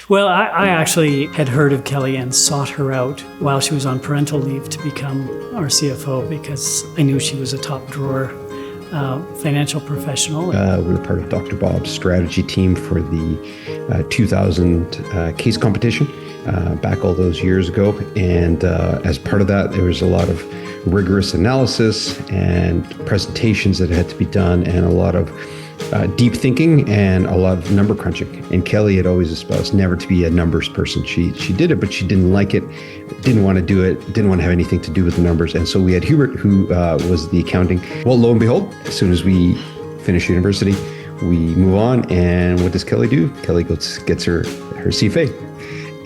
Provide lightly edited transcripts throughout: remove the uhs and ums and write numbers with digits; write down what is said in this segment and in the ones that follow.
Well, I actually had heard of Kelly and sought her out while she was on parental leave to become our CFO because I knew she was a top drawer financial professional. We were part of Dr. Bob's strategy team for the 2000 case competition back all those years ago. And as part of that, there was a lot of rigorous analysis and presentations that had to be done and a lot of deep thinking and a lot of number crunching. And Kelly had always espoused never to be a numbers person. She did it, but she didn't like it, didn't want to do it, didn't want to have anything to do with the numbers. And so we had Hubert, who was the accounting. Well, lo and behold, as soon as we finish university, we move on. And what does Kelly do? Kelly gets her CFA.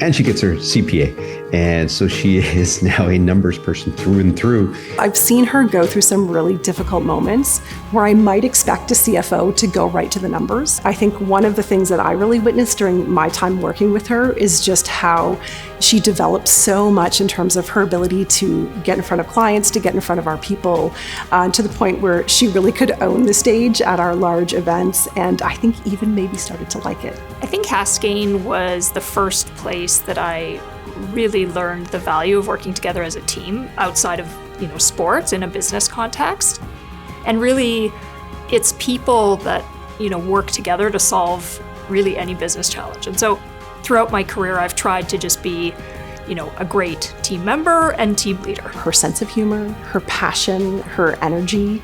And she gets her CPA. And so she is now a numbers person through and through. I've seen her go through some really difficult moments where I might expect a CFO to go right to the numbers. I think one of the things that I really witnessed during my time working with her is just how she developed so much in terms of her ability to get in front of clients, to get in front of our people, to the point where she really could own the stage at our large events, and I think even maybe started to like it. I think Haskayne was the first place that I really learned the value of working together as a team outside of, sports in a business context. And really, it's people that, work together to solve really any business challenge. And so throughout my career, I've tried to just be, a great team member and team leader. Her sense of humor, her passion, her energy,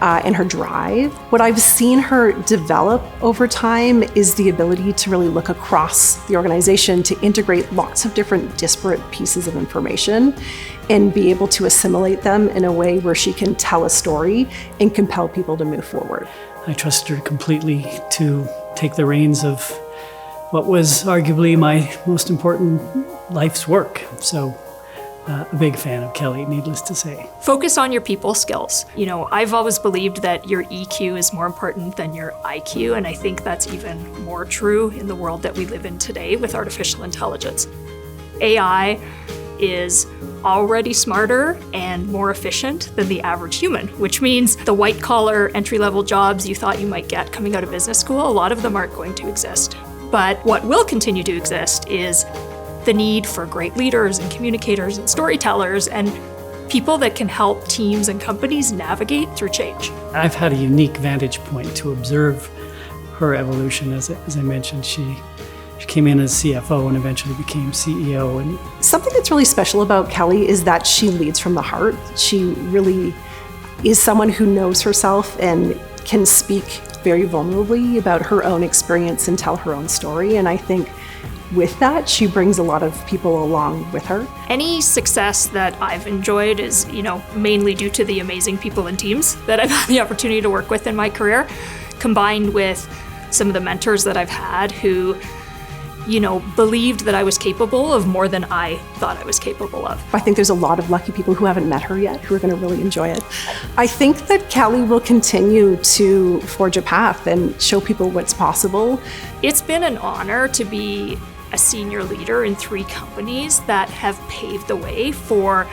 and her drive. What I've seen her develop over time is the ability to really look across the organization, to integrate lots of different disparate pieces of information and be able to assimilate them in a way where she can tell a story and compel people to move forward. I trusted her completely to take the reins of what was arguably my most important life's work. So a big fan of Kelly, needless to say. Focus on your people skills. I've always believed that your EQ is more important than your IQ, and I think that's even more true in the world that we live in today with artificial intelligence. AI is already smarter and more efficient than the average human, which means the white-collar, entry-level jobs you thought you might get coming out of business school, a lot of them aren't going to exist. But what will continue to exist is the need for great leaders and communicators and storytellers and people that can help teams and companies navigate through change. I've had a unique vantage point to observe her evolution. As I mentioned, she came in as CFO and eventually became CEO. And something that's really special about Kelly is that she leads from the heart. She really is someone who knows herself and can speak very vulnerably about her own experience and tell her own story. And I think with that, she brings a lot of people along with her. Any success that I've enjoyed is, mainly due to the amazing people and teams that I've had the opportunity to work with in my career, combined with some of the mentors that I've had who, believed that I was capable of more than I thought I was capable of. I think there's a lot of lucky people who haven't met her yet who are going to really enjoy it. I think that Kelly will continue to forge a path and show people what's possible. It's been an honor to be a senior leader in 3 companies that have paved the way for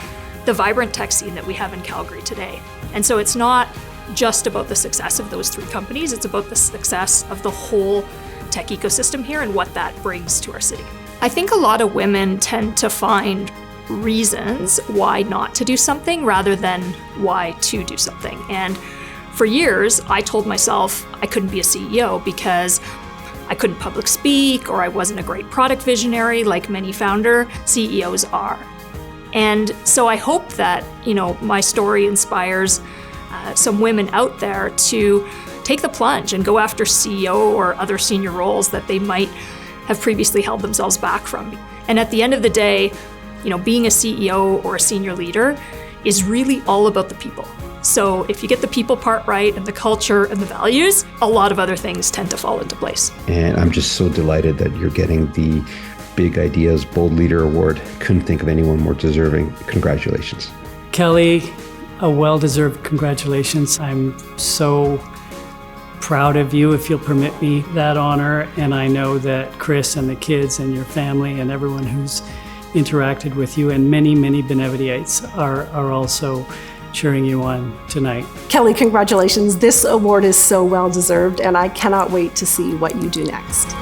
the vibrant tech scene that we have in Calgary today. And so it's not just about the success of those 3 companies, it's about the success of the whole tech ecosystem here and what that brings to our city. I think a lot of women tend to find reasons why not to do something rather than why to do something. And for years, I told myself I couldn't be a CEO because I couldn't public speak or I wasn't a great product visionary like many founder CEOs are. And so I hope that, my story inspires some women out there to take the plunge and go after CEO or other senior roles that they might have previously held themselves back from. And at the end of the day, being a CEO or a senior leader is really all about the people. So if you get the people part right and the culture and the values, a lot of other things tend to fall into place. And I'm just so delighted that you're getting the Big Ideas Bold Leader Award. Couldn't think of anyone more deserving. Congratulations. Kelly, a well-deserved congratulations. I'm so proud of you, if you'll permit me that honor. And I know that Chris and the kids and your family and everyone who's interacted with you and many, many Benevitites are also cheering you on tonight. Kelly, congratulations. This award is so well deserved, and I cannot wait to see what you do next.